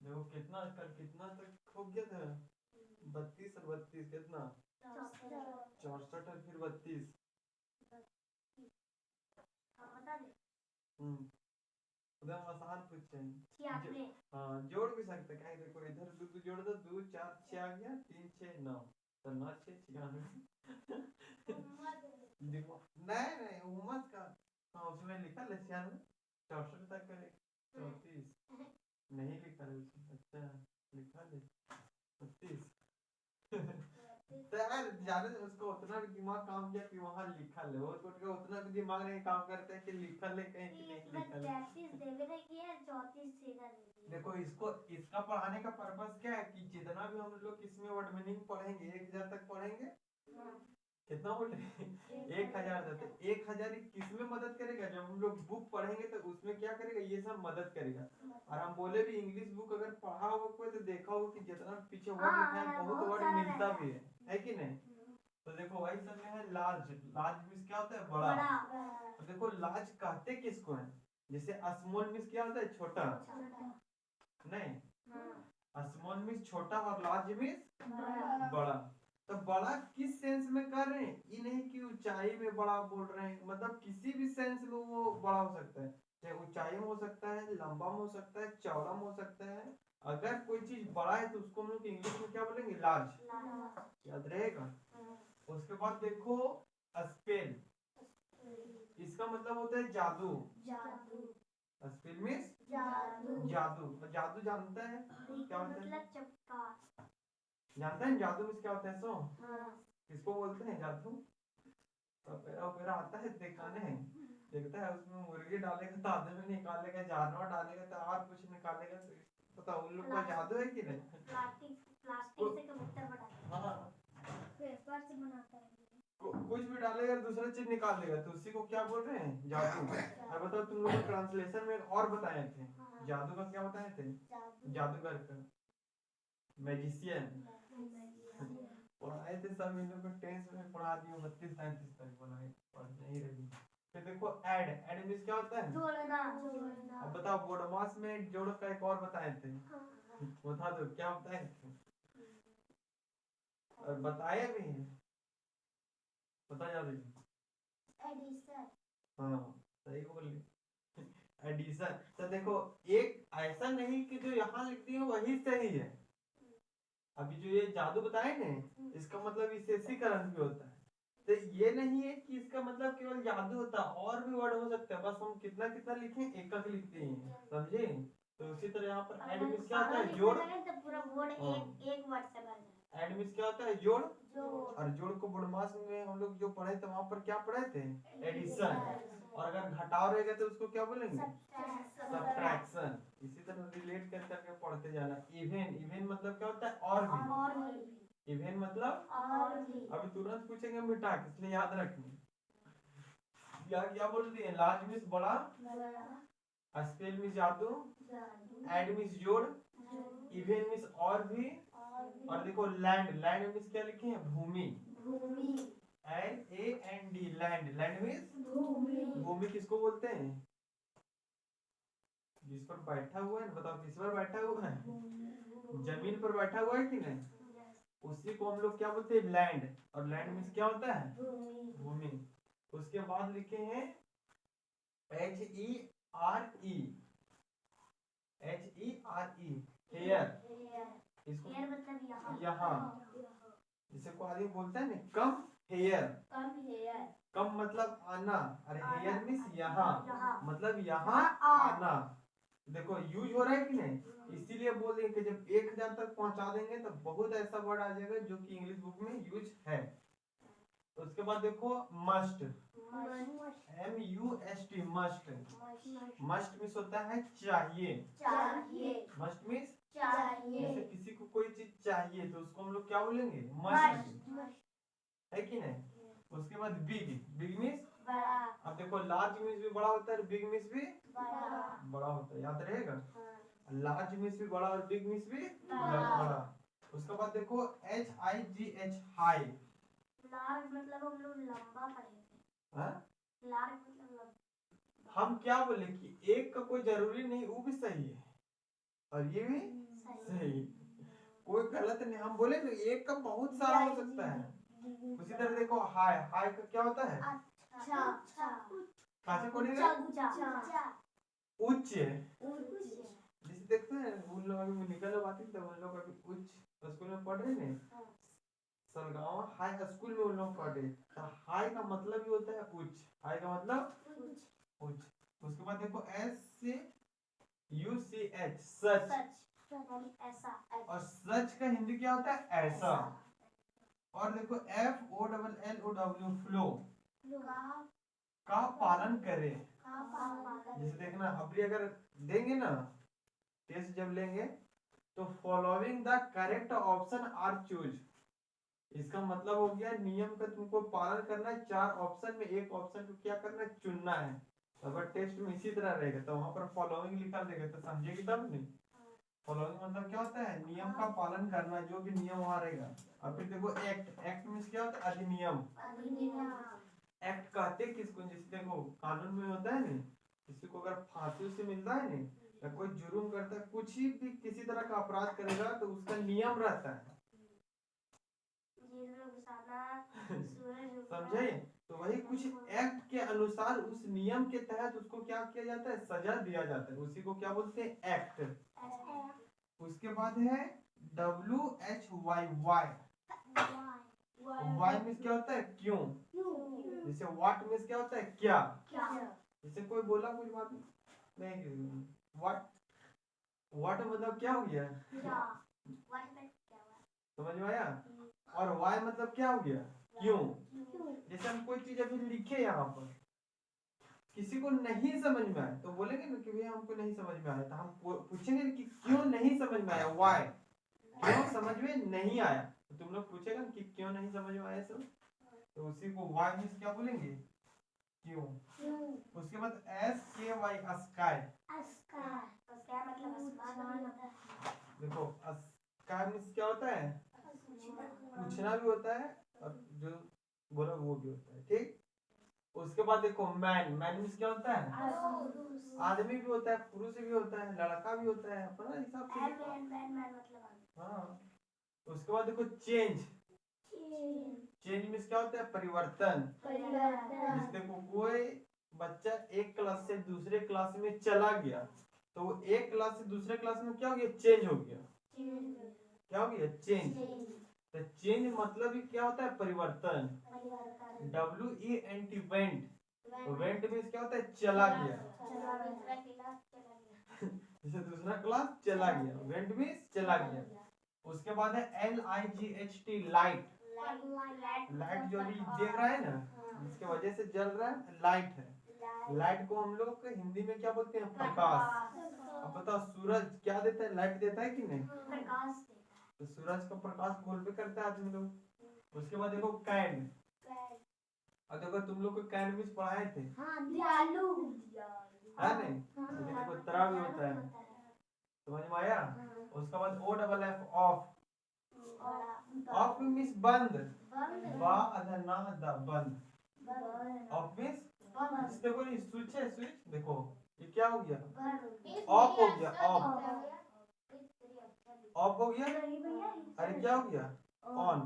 देखो कितना कर कितना तक हो गया था। 32 और 32 कितना? 64 और फिर 32। एकदम आसान पूछे हैं। हाँ जोड़ भी सकते हैं। देखो इधर दो दो जोड़ दो, 2 4 6 आ गया, 3 6 9, तो 9 6 96। देखो नहीं नहीं उम्मत का। हाँ उसमें लिखा है 96, 64 तक करे। 34 नहीं लिखा है उसमें। अच्छा लिखा है 32। तो यार ज्यादा उसको उतना भी दिमाग काम किया कि वहां लिखा ले, और को उतना भी दिमाग नहीं काम करता है कि लिखा ले कहीं कि नहीं लिखा ले। 34 देखो इसको इसका पढ़ाने का पर्पस क्या है कि जितना भी हम लोग इसमें वर्ड मीनिंग पढ़ेंगे 1000 तक पढ़ेंगे। कितना बोले? 1000 तक। 1000 किसमें मदद करेगा? जब हम लोग बुक पढ़ेंगे तो उसमें क्या करेगा? ये सब मदद करेगा। और हम बोले भी इंग्लिश बुक अगर पढ़ा होगा कोई तो देखा होगा कि जितना पीछे वर्ड लिखा है बहुत वर्ड मिलता भी है कि नहीं? तो देखो वही सब में है लार्ज। लार्ज मीन्स क्या होता है? बड़ा। तो देखो लार्ज कहते किसको है? जैसे स्मॉल मीन्स क्या होता है? छोटा। नहीं स्मॉल मीन्स छोटा और लार्ज मीन्स बड़ा। तो बड़ा किस सेंस में कर रहे हैं? ये नहीं कि ऊंचाई में बड़ा बोल रहे हैं, मतलब किसी भी सेंस में वो बड़ा हो सकता है। चाहे ऊंचाई में हो सकता है, लंबा में हो सकता है, चौड़ा में हो सकता है। अगर कोई चीज बड़ा है तो उसको हम लोग इंग्लिश में क्या बोलेंगे? लार्ज। याद रहेगा। उसके बाद देखो स्पेल। इसका मतलब होता है जादू। स्पेल मीन्स जादू। जादू जानता है क्या होता है? जानता है जादू मीन्स क्या होता है? सो किसको बोलते हैं जादू? ओपेरा ओपेरा आता है दिखाने हैं। देखता है उसमें मुर्गी डालेगा तो आदमी निकालेगा, जानवर डालेगा तो और कुछ निकालेगा। तो बताओ उन लोग का जादू है कि नहीं? प्लास्टिक से कबूतर बनाता है। हाँ पेपर से बनाता है। कुछ भी डालेगा दूसरा चीज निकाल देगा, तो उसी को क्या बोल रहे हैं? जादू। अब बताओ तुम लोग ट्रांसलेशन में और बताए थे जादू का क्या बताए थे? जादूगर का मैजिशियन पढ़ाए थे सब। इन लोग को 10th में पढ़ा दिए 32 33 तक बनाए, पढ़ नहीं रही। फिर देखो ऐड। ऐड मींस क्या होता है? जोड़ना। अब बताओ बोडमास में जोड़ का एक और बताए थे। बता दो क्या बताए थे? और बताया भी है। बता जा रही। एडिशन। हाँ सही बोल। एडिशन। तो देखो एक ऐसा नहीं कि जो यहाँ लिख दिए वही सही है। अभी जो ये जादू बताए ना, इसका मतलब विशेषीकरण भी होता है। तो ये नहीं है कि इसका मतलब केवल जादू होता है, और भी वर्ड हो सकता है। बस हम कितना कितना लिखें? एक एक लिखते हैं, समझे? तो उसी तरह यहाँ पर एड मींस क्या होता है? जोड़। तो पूरा वर्ड एक वर्ड से बन जाए। एड मींस क्या होता है? जोड़। और जोड़ को बोडमास में हम लोग जो पढ़े थे वहां पर क्या पढ़े थे? एडिशन। और अगर घटाव रहेगा तो उसको क्या बोलेंगे? सब्ट्रैक्शन। इसी तरह रिलेट कर करके पढ़ते जाना। इवन। इवन मतलब क्या होता है? और भी। इवन मतलब और भी। अभी तुरंत पूछेंगे मिटा के, इसलिए याद रखना। क्या बोल दिए? लार्ज मीन्स बड़ा, स्पेल मीन्स जादू, एड मीन्स जोड़, इवन मीन्स और भी। और देखो लैंड। लैंड मीन्स क्या लिखे हैं? भूमि। LAND land. लैंड मीन्स भूमि। किसको बोलते हैं? जिस पर बैठा हुआ है। बताओ किस पर बैठा हुआ है? जमीन पर बैठा हुआ है कि नहीं? उसी को हम लोग क्या बोलते हैं? लैंड। और लैंड मीन्स क्या होता है? भूमि। उसके बाद लिखे हैं HERE। HERE here. इसको हेयर मतलब यहाँ। जिसे को आदमी बोलता है ना कम हेयर। कम मतलब आना। अरे हेयर मीन्स यहाँ, मतलब यहाँ आना। देखो यूज हो रहा है कि नहीं? इसीलिए बोल देंगे कि जब 1000 तक पहुंचा देंगे तो बहुत ऐसा वर्ड आ जाएगा जो कि इंग्लिश बुक में यूज है। तो उसके बाद देखो must. MUST must. Must means होता है चाहिए। मस्ट मीन्स चाहिए। जैसे किसी को कोई चीज चाहिए तो उसको हम लोग क्या बोलेंगे? मस्ट। है कि नहीं? उसके बाद बिग। बिग मीन्स बड़ा। अब देखो लार्ज मीन्स भी बड़ा होता है, बिग मीन्स भी बड़ा होता है। याद रहेगा। लार्ज मीन्स भी बड़ा और बिग मीन्स भी बड़ा। उसके बाद देखो HIGH हाई। लार्ज मतलब हम लोग लंबा पढ़े थे। लार्ज मतलब हम क्या बोले कि एक का कोई जरूरी नहीं, वो भी सही है। और ये भी सही। कोई गलत नहीं, हम बोले ना एक का बहुत सारा हो सकता है। उसी तरह देखो हाय, हाय का क्या होता है? कासे को उच्च। जिसे देखते हैं उन लोग अभी निकल लोग आते थे, उन लोग अभी उच्च स्कूल में पढ़ रहे ने, सलगांव हाई स्कूल में उन लोग पढ़े। तो हाई का मतलब ही होता है उच्च, हाई का मतलब उच्च। उसके बाद देखो एस से यू सी एच, सच। और सच का हिंदी क्या होता है? ऐसा। और देखो F O double L O W, flow, का पालन करे। जैसे देखना अभी अगर देंगे ना टेस्ट जब लेंगे, तो following the correct option are choose, इसका मतलब हो गया नियम का तुमको पालन करना है, 4 ऑप्शन में एक ऑप्शन को क्या करना है? चुनना है। अगर टेस्ट में इसी तरह रहेगा तो वहां पर फॉलोइंग लिखा देगा तो समझेगी तब नहीं। फॉलोइंग मतलब क्या होता है? नियम का पालन करना, जो भी नियम वहां रहेगा। और फिर देखो एक्ट, एक्ट मींस क्या होता है? अधिनियम। एक्ट कहते किसको? जैसे देखो कानून में होता है ना, किसी को अगर फांसी से मिलता है ना, या कोई जुर्म करता है, कुछ ही भी किसी तरह का अपराध करेगा तो उसका नियम रहता है, समझे? तो वही कुछ एक्ट के अनुसार उस नियम के तहत उसको क्या किया जाता है? सजा दिया जाता है, उसी को क्या बोलते हैं? एक्ट। उसके बाद है WHY, वाई। वाई मीन्स क्या होता है? क्यों। जैसे व्हाट मीन्स क्या होता है? क्या। जैसे कोई बोला कुछ बात नहीं, व्हाट, व्हाट मतलब क्या हो गया? समझ में आया? और वाई मतलब क्या हो गया? क्यों। जैसे हम कोई चीज अभी लिखे यहाँ पर, किसी को नहीं समझ में आया तो बोलेंगे ना कि भैया हमको नहीं समझ में आया, तो हम पूछेंगे कि क्यों नहीं समझ में आया? वाई, क्यों समझ में नहीं आया। तो तुम लोग पूछेगा कि क्यों नहीं समझ में आया सब, तो उसी को वाई मीन्स क्या बोलेंगे? क्यों। उसके बाद SKY, स्काई। देखो स्काई मीन्स क्या होता है? पूछना भी होता है और जो बोला वो भी होता है, ठीक। उसके बाद देखो मैन, मैन मीन्स क्या होता है? आदमी भी होता है, पुरुष भी होता है, लड़का भी होता है, अपना हिसाब से। हाँ। उसके बाद देखो चेंज, चेंज मीन्स क्या होता है? परिवर्तन। जैसे देखो कोई बच्चा एक क्लास से दूसरे क्लास में चला गया, तो वो एक क्लास से दूसरे क्लास में क्या हो गया? चेंज हो गया। क्या हो गया? चेंज। तो चेंज मतलब ही क्या होता है? परिवर्तन। WENT, went. वेंट मीन्स क्या होता है? चला गया। जैसे दूसरा क्लास चला गया, वेंट मीन्स चला गया। उसके बाद है LIGHT, लाइट। लाइट जो अभी देख रहा है ना, जिसके वजह से जल रहा है, लाइट है। लाइट को हम लोग हिंदी में क्या बोलते हैं? प्रकाश। अब बताओ सूरज क्या देता है? लाइट देता है कि नहीं? तो सूरज का प्रकाश गोल पे करता है आदमी लोग। उसके बाद देखो कैंड, और देखो तुम लोग को कैंड भी पढ़ाए थे, है नहीं? लेकिन देखो तरह भी होता है, समझ में आया? उसके बाद OFF, ऑफ। ऑफ मीन्स बंद, बा अधर ना द, बंद। ऑफ मीन्स देखो ये स्विच है, स्विच देखो ये क्या हो गया? ऑफ हो गया, ऑफ। ऑफ हो गया, अरे क्या हो गया? ऑन।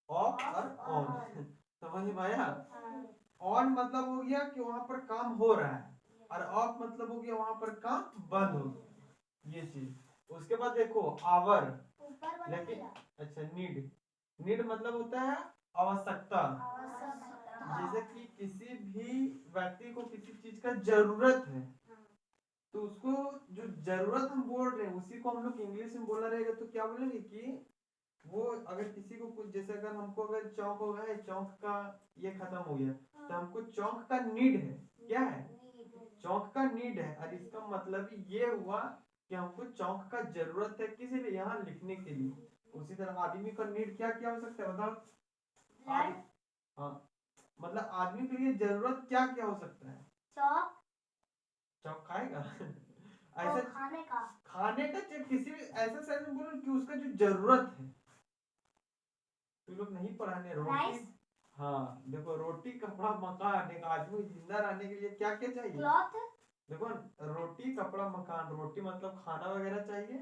ऑफ और ऑन। समझ में आया? ऑन मतलब हो गया कि वहां पर काम हो रहा है, और ऑफ मतलब हो गया वहां पर काम बंद हो गया, ये चीज। उसके बाद देखो आवर, लेकिन अच्छा नीड, नीड मतलब होता है आवश्यकता। जैसे कि किसी भी व्यक्ति को किसी चीज का जरूरत है, तो उसको जो जरूरत हम बोल रहे हैं उसी को हम लोग इंग्लिश में बोला रहेगा तो क्या बोलेंगे कि वो, अगर किसी को कुछ, जैसे अगर हमको अगर चौक हो गया है, चौक का ये खत्म हो गया, तो हमको चौक का नीड है। क्या है? चौक का नीड है। और इसका मतलब ये हुआ कि हमको चौक का जरूरत है किसी भी यहाँ लिखने के लिए। उसी तरह आदमी का नीड क्या क्या हो सकता है? बताओ। हाँ, मतलब आदमी के लिए जरूरत क्या क्या हो सकता है? चौक। चौक खाएगा? ऐसा खाने का किसी भी ऐसा सेंस में बोलो कि उसका जो जरूरत है। तुम लोग नहीं पढ़ाने रोटी। हाँ देखो रोटी, कपड़ा, मकान, एक आदमी जिंदा रहने के लिए क्या क्या चाहिए? क्लॉथ। देखो, रोटी कपड़ा मकान, रोटी मतलब खाना वगैरह चाहिए,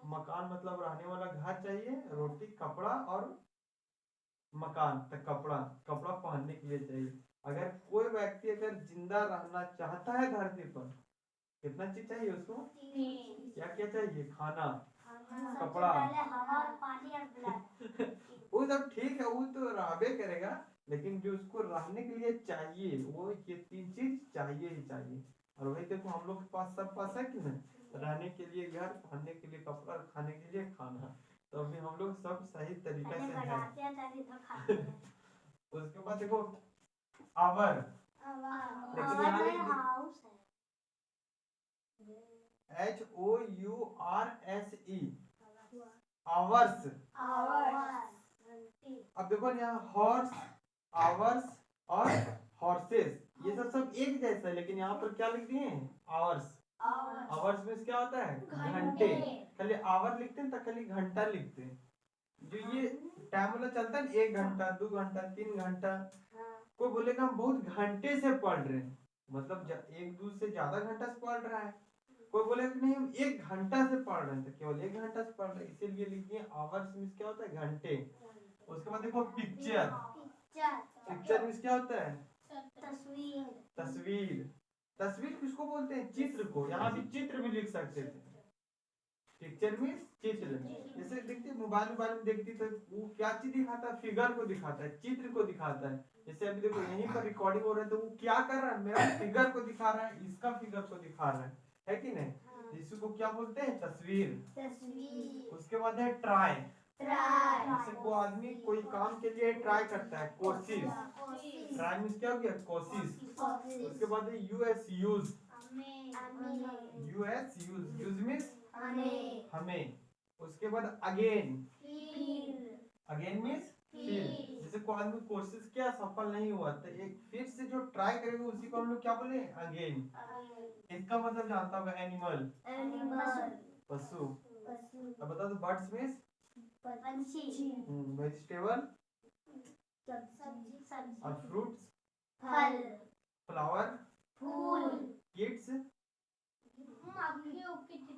मकान मतलब रहने वाला घर चाहिए, रोटी कपड़ा और मकान, तो कपड़ा, कपड़ा पहनने के लिए चाहिए। अगर कोई व्यक्ति अगर जिंदा रहना चाहता है धरती पर, कितना चीज चाहिए उसको? क्या क्या चाहिए? खाना, कपड़ा, हवा और पानी और ब्लड। वो सब ठीक है, वो तो रहबे करेगा, लेकिन जो उसको रहने के लिए चाहिए वो ये तीन चीज चाहिए ही चाहिए। और वही देखो हम लोग के पास सब पास है कि नहीं, रहने के लिए घर, पहनने के लिए कपड़ा, खाने के लिए खाना, तो अभी हम लोग सब सही तरीका से है। उसके बाद देखो आवर, लेकिन यहाँ HOURSE, आवर्स। अब देखो यहाँ हॉर्स, आवर्स और हॉर्सेस, ये सब सब एक जैसा है, लेकिन यहाँ पर क्या लिख दिए? आवर्स। आवर्स में क्या होता है? घंटे। खाली आवर लिखते हैं तो खाली घंटा लिखते हैं। जो ये टाइम वाला चलता है, 1 घंटा, 2 घंटा, 3 घंटा, कोई बोलेगा हम बहुत घंटे से पढ़ रहे हैं, मतलब एक दो से ज्यादा घंटा से पढ़ रहा है। कोई बोले कि नहीं हम 1 घंटा से पढ़ रहे हैं, तो केवल 1 घंटा से पढ़ रहे हैं, इसीलिए लिखिए आवर्स मीन्स क्या होता है? घंटे। उसके बाद देखो पिक्चर, पिक्चर मीन्स क्या होता है? तस्वीर। तस्वीर। तस्वीर किसको बोलते हैं? चित्र को, यहाँ भी चित्र भी लिख सकते थे। पिक्चर मीन्स चित्र। जैसे देखते मोबाइल में देखती तो वो क्या चीज दिखाता है? फिगर को दिखाता है, चित्र को दिखाता है। जैसे अभी देखो यहीं पर रिकॉर्डिंग हो रहा है, तो वो क्या कर रहा है? मेरा फिगर को दिखा रहा है, इसका फिगर को दिखा रहा है कि नहीं? इसको क्या बोलते हैं? तस्वीर। उसके बाद है ट्राई, जैसे कोई आदमी कोई काम के लिए ट्राई करता है, कोशिश। ट्राई मीन्स क्या हो गया? कोशिश। उसके बाद है यूएस, यूज, यूज मीन्स हमें। उसके बाद अगेन, अगेन मीन्स फिर। जैसे कोई आदमी कोशिश किया सफल नहीं हुआ, तो एक फिर से जो ट्राई करेगा उसी को हम लोग क्या बोले? अगेन। इसका मतलब जानता होगा एनिमल, पशु। अब बता दो बर्ड्स मीन्स वेजिटेबल और फ्रूट्स, फल, फ्लावर, फूल, किड्स।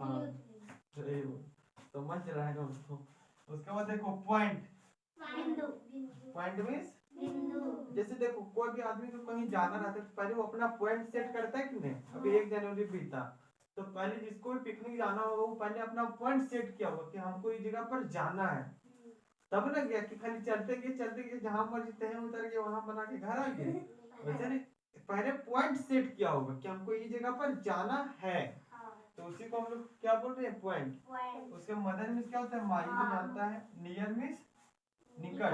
हाँ समझ रहा है उसको। उसके बाद देखो पॉइंट, पॉइंट मीन्स जैसे देखो कोई भी आदमी को कहीं जाना रहता है तो पहले वो अपना पॉइंट सेट करता है कि नहीं? अभी 1 जनवरी बीता, तो पहले जिसको भी पिकनिक जाना होगा वो पहले अपना पॉइंट सेट किया होगा कि हमको इस जगह पर जाना है, तब ना गया कि खाली चलते गए जहां मर्जी तहीं उतर गए वहां बना के घर आ गए। वैसे नहीं, पहले पॉइंट सेट किया होगा कि हमको इस जगह पर जाना है, तो उसी को हम लोग क्या बोल रहे हैं? पॉइंट। उसके मदर मीन्स क्या होता है? माई को जानता है। नियर मीन्स निकट,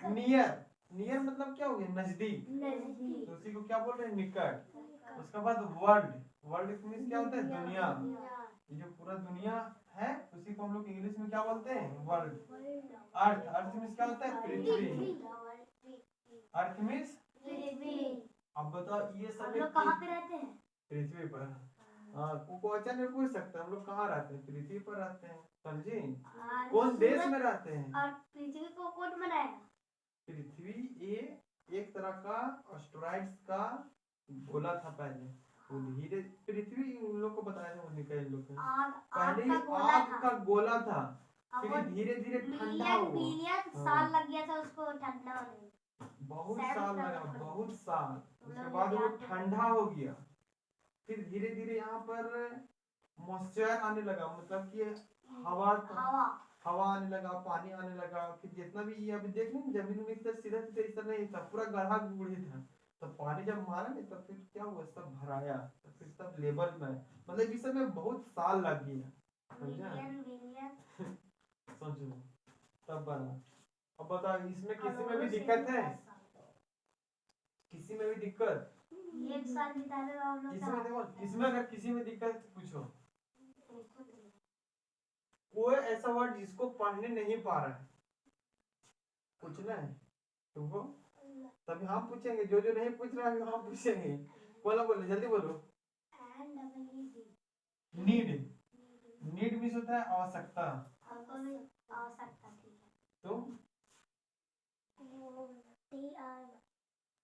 नियर, नियर मतलब क्या हो गया? नजदीक, तो उसी को क्या बोल रहे हैं? निकट। उसके बाद वर्ल्ड, वर्ल्ड मीन्स क्या होता है? दुनिया। ये जो पूरा दुनिया है उसी को हम लोग इंग्लिश में क्या बोलते हैं? वर्ल्ड। अर्थ, अर्थ मीन्स क्या होता है? पृथ्वी। अर्थ मीन्स, अब बताओ ये सब लोग कहाँ पे रहते हैं? पृथ्वी पर। हाँ, क्वेश्चन में पूछ सकते हैं हम लोग कहाँ रहते हैं? पृथ्वी पर रहते हैं, समझे? कौन देश में रहते हैं? और पृथ्वी को कौन बनाया? पृथ्वी ये एक तरह का एस्टेरॉइड्स का गोला था पहले, वो धीरे, पृथ्वी उन लोग को बताया था उन्हीं का, इन लोग पहले ही आग का गोला था, फिर धीरे धीरे ठंडा हुआ। मिलियन साल लग गया था उसको ठंडा होने में। बहुत साल लगा, बहुत साल। उसके बाद वो ठंडा हो गया, फिर धीरे धीरे यहाँ पर मॉइस्चर आने लगा, मतलब कि हवा आने लगा, पानी आने लगा, फिर जितना भी ये अभी देख लें जमीन में इतना सीधा सीधा इस तरह नहीं था, पूरा गड्ढा गुड़ी था, तो पानी जब मारा नहीं तब फिर क्या हुआ? सब भराया, तो फिर सब लेवल में, मतलब इस समय बहुत साल लग गया, समझा? समझो तब बना। अब बताओ इसमें किसी में भी दिक्कत है? किसी में भी दिक्कत? एक साल बिता रहे हो हम लोग। इसमें देखो, इसमें अगर किसी में दिक्कत पूछो, कोई ऐसा वर्ड जिसको पढ़ने नहीं पा रहा है, पूछना है तुमको, तभी हम पूछेंगे, जो जो नहीं पूछ रहा है हम पूछेंगे। बोलो बोलो जल्दी बोलो। नीड, नीड मीन्स होता है आवश्यकता। तुम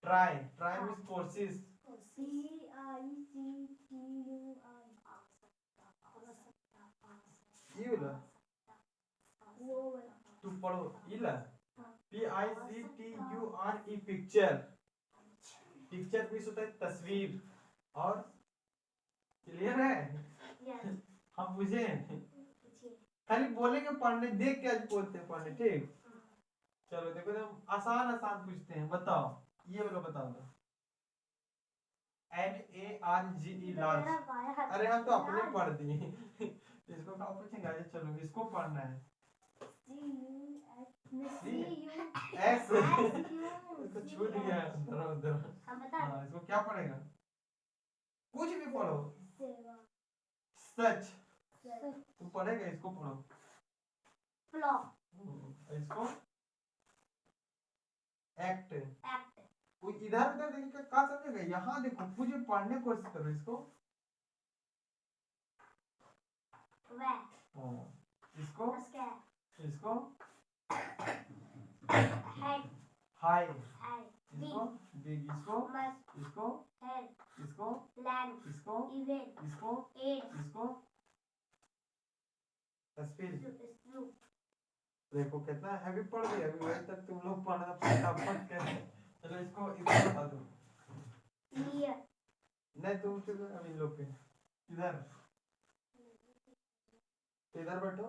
ट्राई, ट्राई मीन्स कोशिश, ई वाला तू पढ़ो इला PICTURE पिक्चर। पिक्चर भी होता है तस्वीर। और क्लियर है? Yes. हम बुझे पूछिए। खाली बोलेंगे पढ़ने, देख के आज बोलते हैं पढ़ने, ठीक। चलो देखो हम आसान आसान पूछते हैं, बताओ ये वाला बताओ दो। LARGE large. अरे हम तो अपने पढ़ दिए इसको कहाँ पूछेंगे आज, चलो इसको पढ़ना है। S इसको छूट गया उधर उधर। हाँ इसको क्या पढ़ेगा, कुछ भी पढ़ो। सच तुम पढ़ेगा, इसको पढ़ो। इसको एक्ट। इधर उधर देखिए क्या समझेगा, यहाँ देखो कुछ भी पढ़ने की कोशिश करो इसको। इसको इसको हाई। इसको बिग। इसको इसको इसको इसको इसको स्पिल। देखो कितना हैवी पढ़ दिया अभी, वही तक तुम लोग पढ़ना फटाफट कर। चलो इसको बता दो। नहीं तुम चलो अभी इन लोग पे इधर इधर बैठो।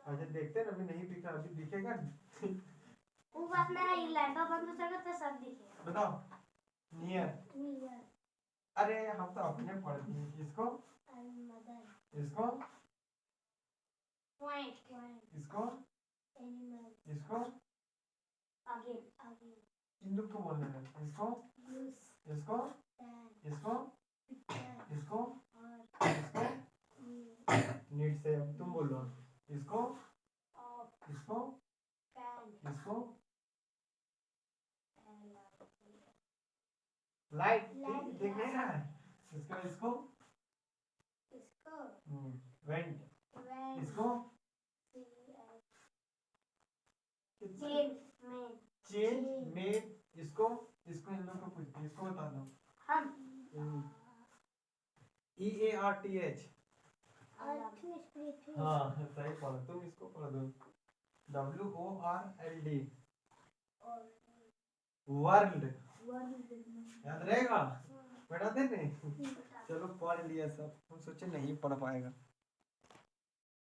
अच्छा देखते हैं अभी नहीं दिखा, अभी दिखेगा। वो बात नहीं, लैपटॉप बंद हो जाएगा तो सब दिखेगा। बताओ नियर। अरे हम तो अपने पढ़ दिए। इसको इसको इसको इसको इन लोग को बोलने हैं। इसको इसको इसको इसको इसको नीट से अब तुम बोलो। इसको इसको इसको लाइट देख नहीं रहा है। इसको इसको वेंट। इसको चेंज मेड। इसको इसको इन लोगों को पूछते, इसको बता दो। EARTH। हाँ सही पढ़ो, तुम इसको पढ़ दो। WORLD world. याद रहेगा? पढ़ा थे नहीं? चलो पढ़ लिया सब, हम सोचे नहीं पढ़ पाएगा।